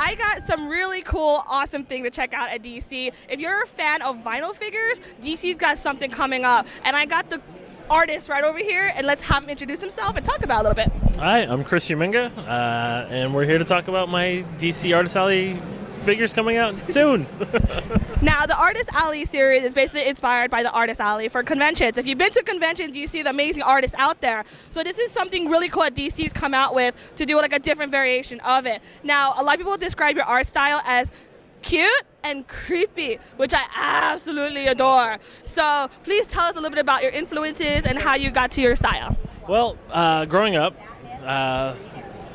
I got some really cool, awesome thing to check out at DC. If you're a fan of vinyl figures, DC's got something coming up. And I got the artist right over here, and let's have him introduce himself and talk about it a little bit. Hi, I'm Chris Uminga, and we're here to talk about my DC Artist Alley figures coming out soon. Now, the Artist Alley series is basically inspired by the Artist Alley for conventions. If you've been to conventions, you see the amazing artists out there. So this is something really cool that DC's come out with to do like a different variation of it. Now, a lot of people describe your art style as cute and creepy, which I absolutely adore. So please tell us a little bit about your influences and how you got to your style. Well, growing up,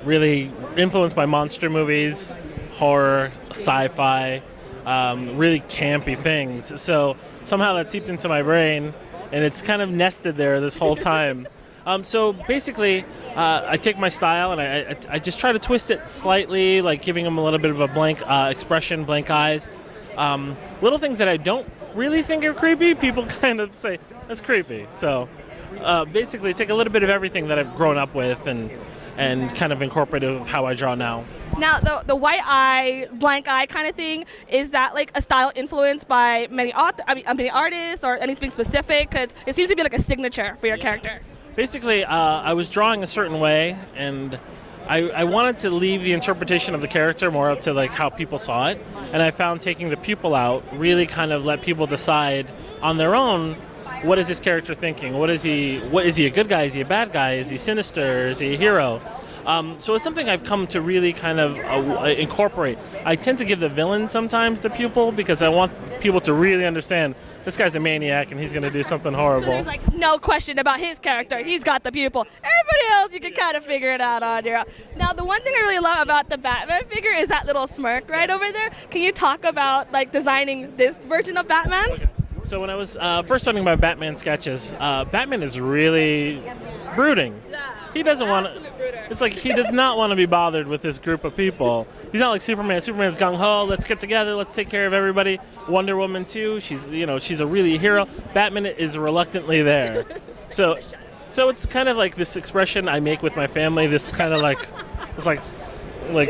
really influenced by monster movies, horror, sci-fi, really campy things. So somehow that seeped into my brain, and it's kind of nested there this whole time. So basically, I take my style and I just try to twist it slightly, like giving them a little bit of a blank expression, blank eyes. Little things that I don't really think are creepy, people kind of say, that's creepy. So basically, take a little bit of everything that I've grown up with and kind of incorporate it with how I draw now. Now, the white eye, blank eye kind of thing, is that like a style influenced by many artists or anything specific? Because it seems to be like a signature for your character. Basically, I was drawing a certain way, and I wanted to leave the interpretation of the character more up to like how people saw it. And I found taking the pupil out really kind of let people decide on their own, what is this character thinking? What is he a good guy? Is he a bad guy? Is he sinister? Is he a hero? So it's something I've come to really kind of incorporate. I tend to give the villain sometimes the pupil because I want people to really understand this guy's a maniac and he's going to do something horrible. So there's like no question about his character. He's got the pupil. Everybody else, you can kind of figure it out on your own. Now, the one thing I really love about the Batman figure is that little smirk right over there. Can you talk about like designing this version of Batman? Okay. So when I was first starting my Batman sketches, Batman is really brooding. He doesn't want to. It's like he does not want to be bothered with this group of people. He's not like Superman. Superman's gung ho. Let's get together. Let's take care of everybody. Wonder Woman too. She's a really hero. Batman is reluctantly there. So it's kind of like this expression I make with my family. This kind of like it's like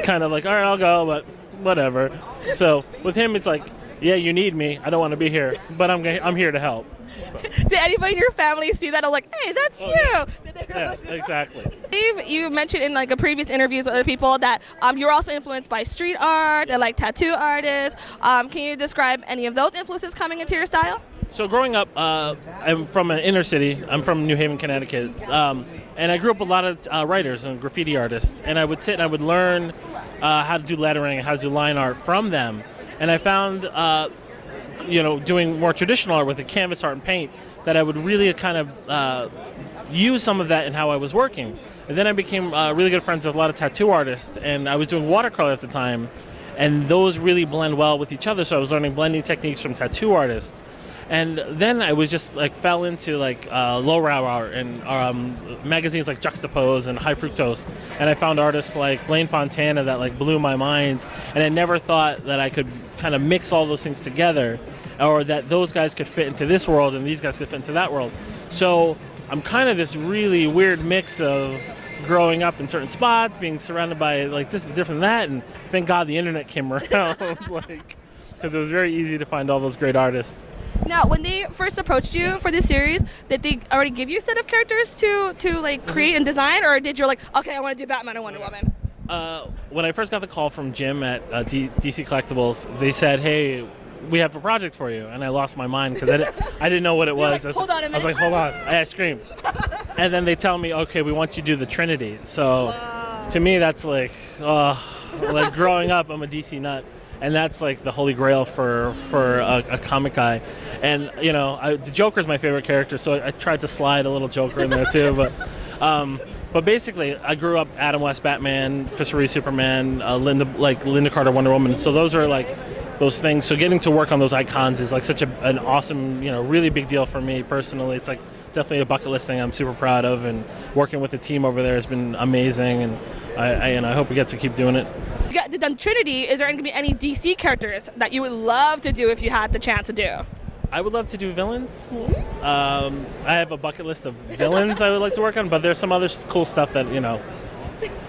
kind of like all right, I'll go, but whatever. So with him, it's like, yeah, you need me. I don't want to be here, but I'm here to help. So. Did anybody in your family see that? I'm like, hey, that's you. Yeah. Yes, exactly. Steve, you mentioned in like a previous interviews with other people that you're also influenced by street art and like tattoo artists. Can you describe any of those influences coming into your style? So growing up, I'm from an inner city. I'm from New Haven, Connecticut, and I grew up with a lot of writers and graffiti artists. And I would sit and I would learn how to do lettering and how to do line art from them. And I found, doing more traditional art with the canvas art and paint, that I would really kind of use some of that in how I was working. And then I became really good friends with a lot of tattoo artists, and I was doing watercolor at the time, and those really blend well with each other, so I was learning blending techniques from tattoo artists. And then I was just like fell into like lowbrow art and magazines like Juxtapose and High Fructose, and I found artists like Blaine Fontana that like blew my mind, and I never thought that I could kind of mix all those things together, or that those guys could fit into this world and these guys could fit into that world. So I'm kind of this really weird mix of growing up in certain spots, being surrounded by like this different than that, and thank God the internet came around, like, because it was very easy to find all those great artists. Now, when they first approached you for this series, did they already give you a set of characters to like create and design, or did you like, okay, I want to do Batman and Wonder Woman? When I first got the call from Jim at DC Collectibles, they said, hey, we have a project for you, and I lost my mind because I didn't know what it was. Like, hold on a minute. I was like, hold on. I screamed. And then they tell me, okay, we want you to do the Trinity. So to me, that's like growing up, I'm a DC nut. And that's like the holy grail for a comic guy. And, the Joker's my favorite character, so I tried to slide a little Joker in there too. But basically, I grew up Adam West Batman, Christopher Reeve Superman, Linda Carter Wonder Woman. So those are like those things. So getting to work on those icons is like such an awesome, really big deal for me personally. It's like definitely a bucket list thing I'm super proud of, and working with the team over there has been amazing, and I hope we get to keep doing it. You got done Trinity. Is there going to be any DC characters that you would love to do if you had the chance to do? I would love to do villains. I have a bucket list of villains I would like to work on, but there's some other cool stuff that,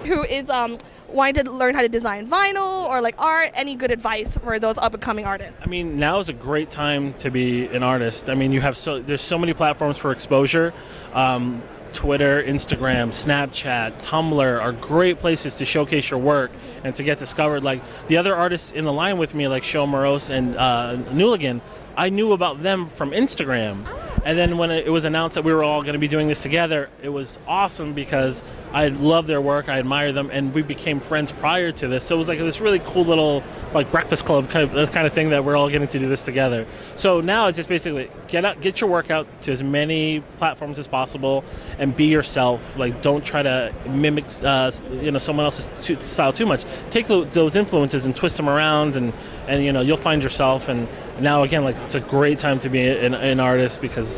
Who is wanting to learn how to design vinyl or like art, any good advice for those up and coming artists? I mean, now is a great time to be an artist. I mean, there's so many platforms for exposure. Twitter, Instagram, Snapchat, Tumblr are great places to showcase your work and to get discovered. Like the other artists in the line with me, like Show Morose and Newligan, I knew about them from Instagram. And then when it was announced that we were all going to be doing this together, it was awesome because I love their work, I admire them, and we became friends prior to this. So it was like this really cool little like breakfast club kind of thing that we're all getting to do this together. So now it's just basically get your work out to as many platforms as possible and be yourself. Like don't try to mimic someone else's style too much. Take those influences and twist them around, and you'll find yourself. And now again, like it's a great time to be an artist because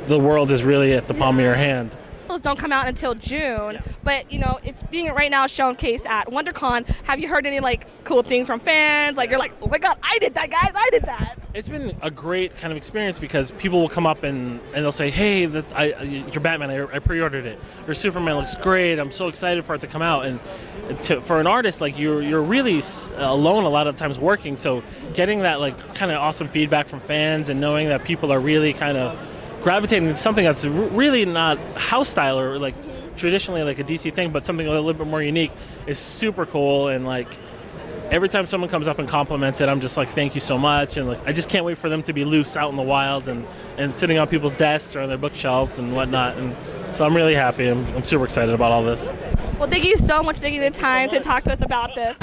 the world is really at the palm of your hand. Don't come out until June, but it's being right now showcased at WonderCon. Have you heard any like cool things from fans? Like you're like, oh my god, I did that, guys, I did that. It's been a great kind of experience because people will come up and they'll say, hey, your Batman, I pre-ordered it. Your Superman looks great. I'm so excited for it to come out. And for an artist, like you're really alone a lot of times working. So getting that like kind of awesome feedback from fans and knowing that people are really kind of gravitating to something that's really not house style or like traditionally like a DC thing, but something a little bit more unique is super cool. And like every time someone comes up and compliments it, I'm just like, thank you so much. And like I just can't wait for them to be loose out in the wild and sitting on people's desks or on their bookshelves and whatnot. And so I'm really happy. I'm super excited about all this. Well, thank you so much for taking the time to talk to us about this.